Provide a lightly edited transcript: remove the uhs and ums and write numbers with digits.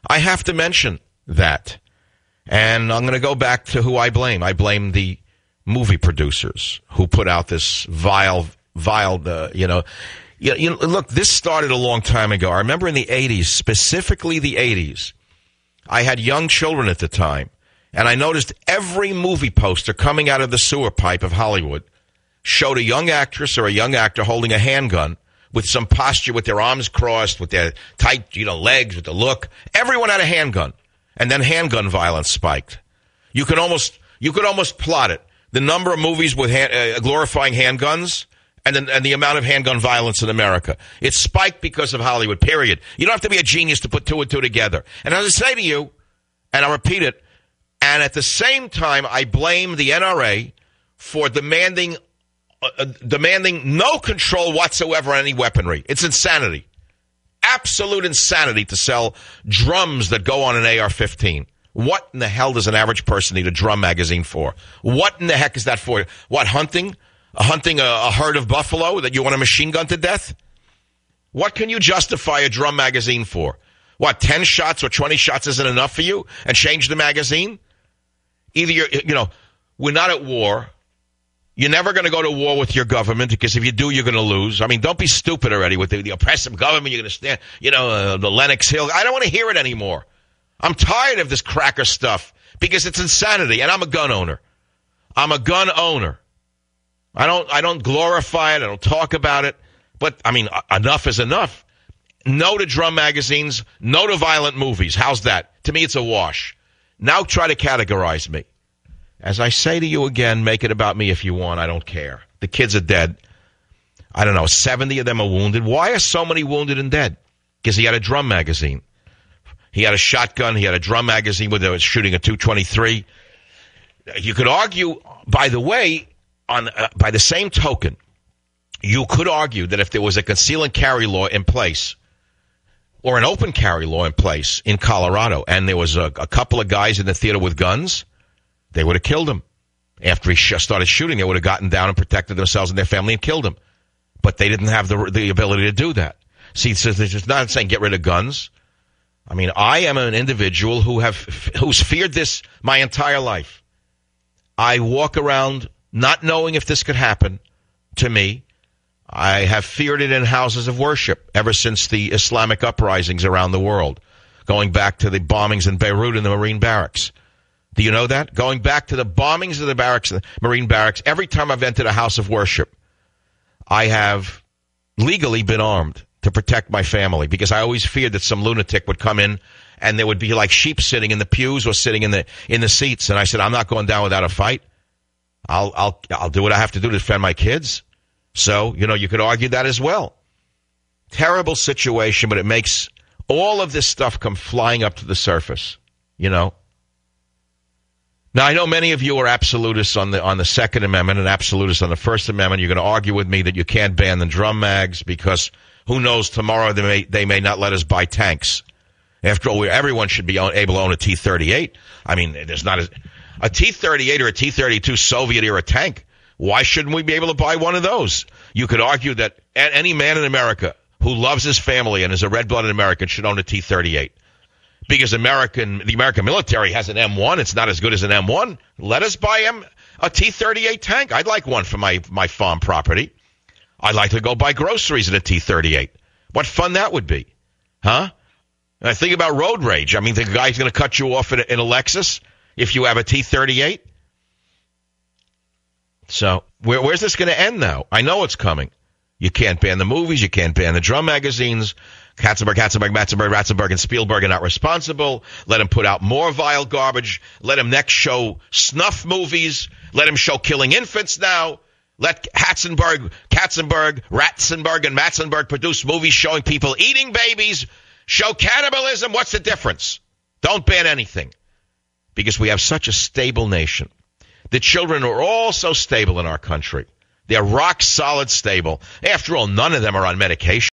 I have to mention that. And I'm going to go back to who I blame. I blame the movie producers who put out this vile, look, this started a long time ago. I remember in the 80s, specifically the 80s, I had young children at the time, and I noticed every movie poster coming out of the sewer pipe of Hollywood showed a young actress or a young actor holding a handgun with some posture, with their arms crossed, with their tight, legs, with the look. Everyone had a handgun. And then handgun violence spiked. You could almost plot it. The number of movies with glorifying handguns and the amount of handgun violence in America. It spiked because of Hollywood, period. You don't have to be a genius to put two and two together. And as I say to you, and I'll repeat it, and at the same time, I blame the NRA for demanding no control whatsoever on any weaponry. It's insanity. Absolute insanity to sell drums that go on an AR-15. What in the hell does an average person need a drum magazine for? What in the heck is that for? What, hunting? Hunting a herd of buffalo that you want to machine gun to death? What can you justify a drum magazine for? What, 10 shots or 20 shots isn't enough for you? And change the magazine? Either we're not at war. You're never going to go to war with your government, because if you do, you're going to lose. I mean, don't be stupid already with the oppressive government. You're going to stand, the Lenox Hill. I don't want to hear it anymore. I'm tired of this cracker stuff because it's insanity, and I'm a gun owner. I don't glorify it. I don't talk about it. But, I mean, enough is enough. No to drum magazines. No to violent movies. How's that? To me, it's a wash. Now try to categorize me. As I say to you again, make it about me if you want. I don't care. The kids are dead. I don't know, 70 of them are wounded. Why are so many wounded and dead? Because he had a drum magazine. He had a shotgun. He had a drum magazine where they were shooting a .223. You could argue, by the way, by the same token, you could argue that if there was a conceal and carry law in place, or an open carry law in place in Colorado, and there was a couple of guys in the theater with guns, they would have killed him. After he started shooting, they would have gotten down and protected themselves and their family and killed him. But they didn't have the ability to do that. See, so it's not saying get rid of guns. I mean, I am an individual who's feared this my entire life. I walk around not knowing if this could happen to me. I have feared it in houses of worship ever since the Islamic uprisings around the world, going back to the bombings in Beirut and the Marine barracks. Do you know that? Going back to the bombings of the barracks, the Marine barracks, every time I've entered a house of worship, I have legally been armed to protect my family, because I always feared that some lunatic would come in and there would be like sheep sitting in the pews or sitting in the seats. And I said, I'm not going down without a fight. I'll do what I have to do to defend my kids. So, you could argue that as well. Terrible situation, but it makes all of this stuff come flying up to the surface, Now, I know many of you are absolutists on the Second Amendment and absolutists on the First Amendment. You're going to argue with me that you can't ban the drum mags because who knows, tomorrow they may not let us buy tanks. After all, everyone should be able to own a T-38. I mean, there's not a T-38 or a T-32 Soviet-era tank. Why shouldn't we be able to buy one of those? You could argue that any man in America who loves his family and is a red-blooded American should own a T-38. Because the American military has an M1. It's not as good as an M1. Let us buy him a T-38 tank. I'd like one for my farm property. I'd like to go buy groceries in a T-38. What fun that would be. Huh? And I think about road rage. I mean, the guy's going to cut you off in a Lexus if you have a T-38. So where's this going to end now? I know it's coming. You can't ban the movies. You can't ban the drum magazines. Ratzenberg, and Spielberg are not responsible. Let him put out more vile garbage. Let him next show snuff movies. Let him show killing infants now. Let Ratzenberg, and Matzenberg produce movies showing people eating babies. Show cannibalism. What's the difference? Don't ban anything. Because we have such a stable nation. The children are all so stable in our country. They're rock solid stable. After all, none of them are on medication.